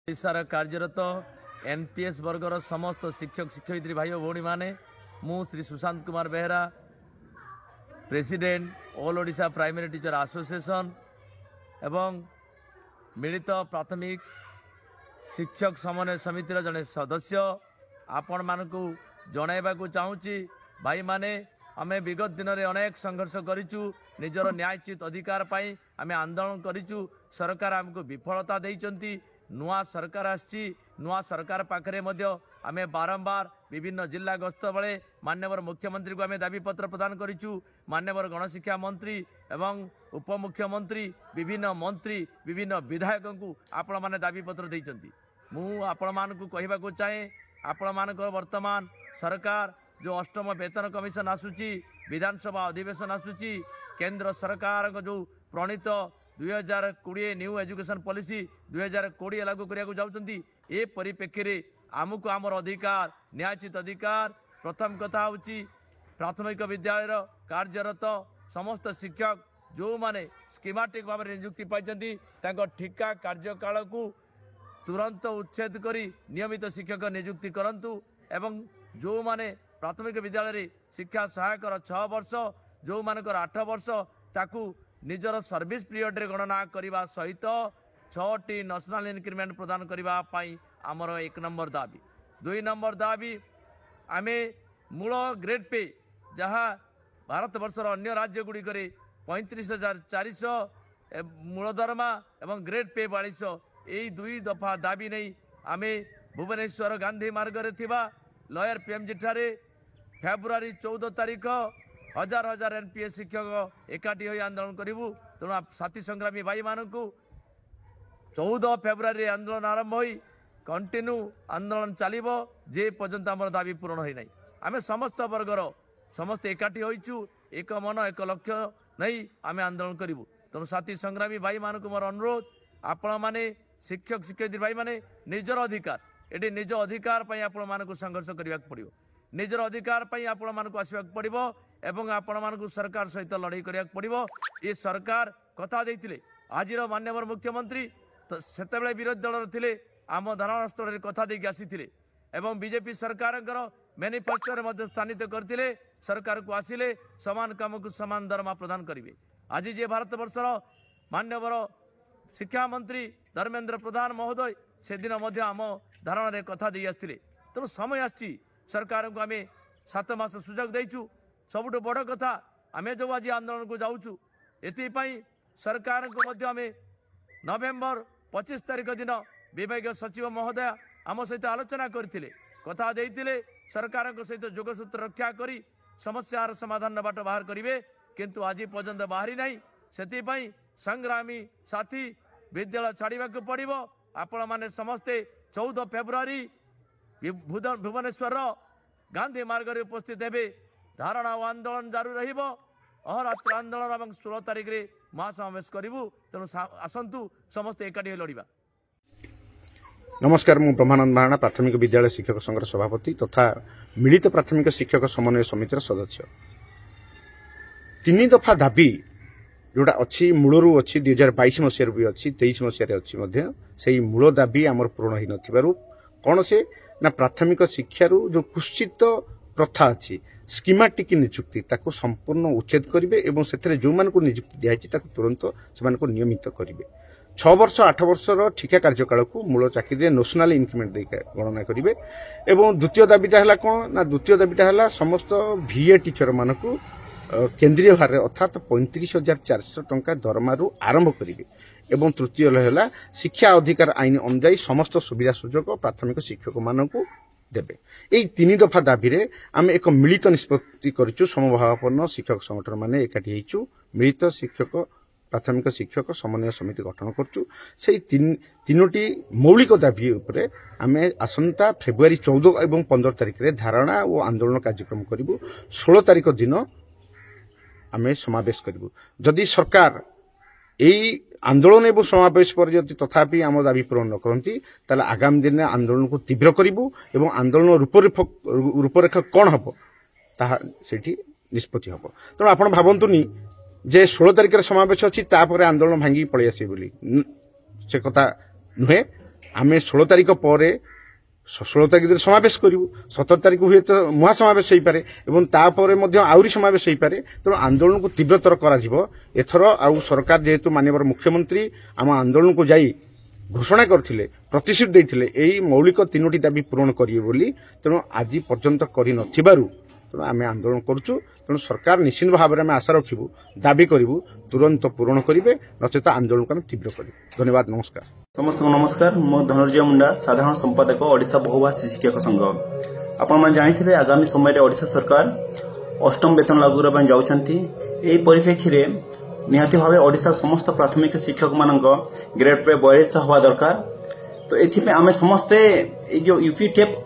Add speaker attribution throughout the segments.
Speaker 1: ओडिशार कार्यरत एनपीएस वर्गर समस्त शिक्षक शिक्षयित्री भाई और भौणी माने मु Shri Sushant Kumar Behera president all Odisha primary teacher association एवं मिलित प्राथमिक शिक्षक समन्वय समितिर जड़े सदस्य आपण मानकु जनइबाकू चाहूँगी भाई माने आमे विगत दिन में अनेक संघर्ष करिचु निजर न्यायचित अधिकार पाई आमे आंदोलन करिचु सरकार आमको विफलता देइचंती नुआ सरकार आछि नुआ सरकार पाखरे मध्य आमे बारंबार विभिन्न जिला गस्त बेले माननीय मुख्यमंत्री को आमे दाबी पत्र प्रदान करिचु माननीय गणशिक्षा मंत्री एवं उपमुख्यमंत्री विभिन्न मंत्री विभिन्न विधायक को आपण माने दाबी पत्र देइचंती मु आपण मानकु कहिबाकू चाहे आपण मानकर वर्तमान सरकार जो अष्टम वेतन कमिशन आसूची विधानसभा अधिवेशन आसूची केंद्र सरकार जो प्रणीत 2020 न्यू एजुकेशन पॉलिसी 2020 लागू करिया जाउचंती ए परिप्रेक्षी रे आमको आमर अधिकार न्यायचित अधिकार प्रथम कथा होची प्राथमिक विद्यालय कार्यरत समस्त शिक्षक जो माने स्कीमेटिक भाव में नियुक्ति पाइचंती तांको ठिका कार्यकाल को तुरंत उच्छेद करी नियमित शिक्षक नियुक्ति करंतु एवं जो माने प्राथमिक विद्यालय शिक्षा सहायक 6 वर्ष जो मानकर 8 वर्ष ताकू निजर सर्विस पीरियड रे गणना करने सहित 6टी नेशनल इंक्रीमेंट प्रदान करने आमर 1 नंबर दाबी 2 नंबर दाबी आमे मूल ग्रेड पे जहाँ भारत वर्षर अन्य राज्य गुड़िक 35,400 मूल दरमा एवं ग्रेड पे 4200 यही 2 दफा दाबी नहीं आमे भुवनेश्वर गांधी मार्ग रे थिबा लॉयर पीएमजी ठारे फेब्रुआरी 14 तारीख हजार हजार एनपीएस शिक्षक एकाठी हो आंदोलन करूँ तेणु साथी संग्रामी भाई मानू 14 फेब्रुआरी आंदोलन आरंभ हो कंटिन्यू आंदोलन चलो जे पर्यंत आम दाबी पूरण होना आम समस्त वर्गर समस्त एकाठी होइचु एक मन एक लक्ष्य नहीं आम आंदोलन करूँ तेणु साथी संग्रामी भाई मानू मोर अनुरोध आपण मैंने शिक्षक शिक्षयित्री भाई मैंने निजर अधिकार ये निज अधिकार आपण मानक संघर्ष करने पड़ो निजर अधिकार आपण मानक आसवाक पड़ो एवं आपण मानक सरकार सहित लड़ाई करने पड़ो ये सरकार कथा देते आज माननीय मुख्यमंत्री तो सेते विरोधी दल थे आम धारणा स्थल कथा देकी आसी एवं बीजेपी सरकार मैनिफेस्टो स्थानित करते सरकार को आसिले समान काम को समान दरमा प्रदान करेंगे आज जे भारत वर्षर माननीय शिक्षा मंत्री धर्मेंद्र प्रधान महोदय से दिन आम धारणा कथा दे आसते तेणु समय आसी सरकार को आम 7 मास सुजोग देचु सबुठ बड़ कथा आम जो आज आंदोलन को जाऊँ एपाई सरकार को आम नवेम्बर 25 तारीख दिन विभाग सचिव महोदय आम सहित आलोचना करते कथा देते सरकार सहित जोगसूत्र रक्षा करी समस्यार समाधान बाट बाहर करेंगे किंतु आज पर्यंत बाहरी ना से संग्रामी साथी विद्यालय छाड़ा पड़ो आपण मैंने समस्ते 14 फेब्रुआरी भुवनेश्वर गांधी मार्ग रे उपस्थित हे धारणा और आंदोलन जारी अहरात्र आंदोलन और 16 तारीख रे महासमावेश करूँ तेणु आसतु समस्त एकाठी लड़वा।
Speaker 2: नमस्कार मु ब्रह्मानंद महाराणा प्राथमिक विद्यालय शिक्षक संघर सभापति तथा मिलित प्राथमिक शिक्षक समन्वय समितिर सदस्य 3 दफा दाबी जोड़ा अच्छी मूलरू अच्छी 2022 मसीह भी अच्छी 23 मसीह अच्छी से मूल दाबी आमर पूर्ण हो न कौन से ना प्राथमिक शिक्षारू जो कुश्चित प्रथा अच्छी स्कीमेटिक नियुक्ति ताको संपूर्ण उच्छेद करेंगे और से जो मान को नियुक्ति दिखाई तुरंत से नियमित करेंगे 6 वर्ष 8 वर्षर ठिका कार्यकाल को मूल चाकरी नेशनल इंक्रीमेंट गणना करेंगे और द्वितीय दाबीटा है कौन ना द्वितीय दाबीटा है समस्त VA टीचर मानक केंद्रीय भार अर्थात 35,400 टंका दरमारू आरंभ करेंगे एवं तृतीय है शिक्षा अधिकार आईन अनुजाई समस्त सुविधा सुजोग प्राथमिक शिक्षक मानक देवे यही 3 दफा दाबी रे आम एक मिलित निष्पत्ति करूँ समभावापन्न शिक्षक संगठन माने एकाठी होइछु मिलित शिक्षक प्राथमिक शिक्षक समन्वय समिति गठन करूँ से तीनोटी मौलिक दाबी उपरे आमे आसंता फेब्रुआरी 14 और 15 तारिख रे धारणा और आंदोलन कार्यक्रम करूँ 16 तारिख दिन आमे समावेश करूँ जदि सरकार यही आंदोलन एवं समावेश पर जदि तथापि आम दाबी पूरण न करती ताले आगामी दिन आंदोलन को तीव्र करूँ एवं आंदोलन रूपरेखा कौन हम ताहा सेठी निष्पत्ति हम तेणु आपण भावतुनी जे 16 तारिख समावेश अच्छी आंदोलन भांगी पलि आसे से कथा नुहे आम 16 तारिख पर 16 तारिख समावेश करूँ 17 तारिख हुए तो महासमावेश हो पारे एवं तापर आहरी समावेश हो पारे तेणु आंदोलन को तीव्रतर एथर आउ सरकार जेहेतु माननीय मुख्यमंत्री आम आंदोलन को जाई घोषणा करथिले प्रतिश्रुति देथिले एई मौलिक 3टी दाबी पूरण करिवे बोली तेणु आज पर्यंत करि नथिबारु तेणु आम आंदोलन करूँ तेणु सरकार निश्चित भाव में आशा रखिबु दाबी करिबु तुरंत पूरण करिवे नचेत आंदोलन को तीव्र करिबु। धन्यवाद। नमस्कार।
Speaker 3: समस्त नमस्कार। मो धनंजय मुंडा साधारण संपादक ओडिशा बहुभाषी शिक्षक संघ। आपण माने जानिथिबे आगामी समय ओडिशा सरकार 8म वेतन लागू करबा जाउछंती। एई परिप्रेक्षी रे निहाती भावे ओडिशा समस्त प्राथमिक शिक्षक मानक ग्रेड पे 42 हवा दरकार। तो एथि आमे समस्ते ए जो यूपीटेप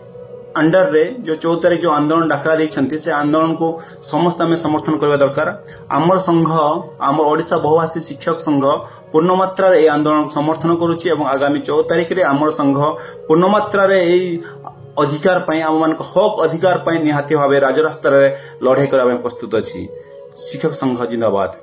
Speaker 3: अंडर रे जो 14 तारिख जो आंदोलन डाकरा देइछंती से आंदोलन को समस्त आमे समर्थन करबा दरकार। आमर संघ आमर ओडिशा बहुभाषी शिक्षक संघ पूर्ण मात्रा रे ए आंदोलन समर्थन करूची एवं आगामी 14 तारिख रे आमर संघ पूर्ण मात्रा रे ए अधिकार पई आम मान हक अधिकार पई निहाती भावे राजरास्ता रे लड़ाई करबा प्रस्तुत अछि। शिक्षक संघ जिंदाबाद।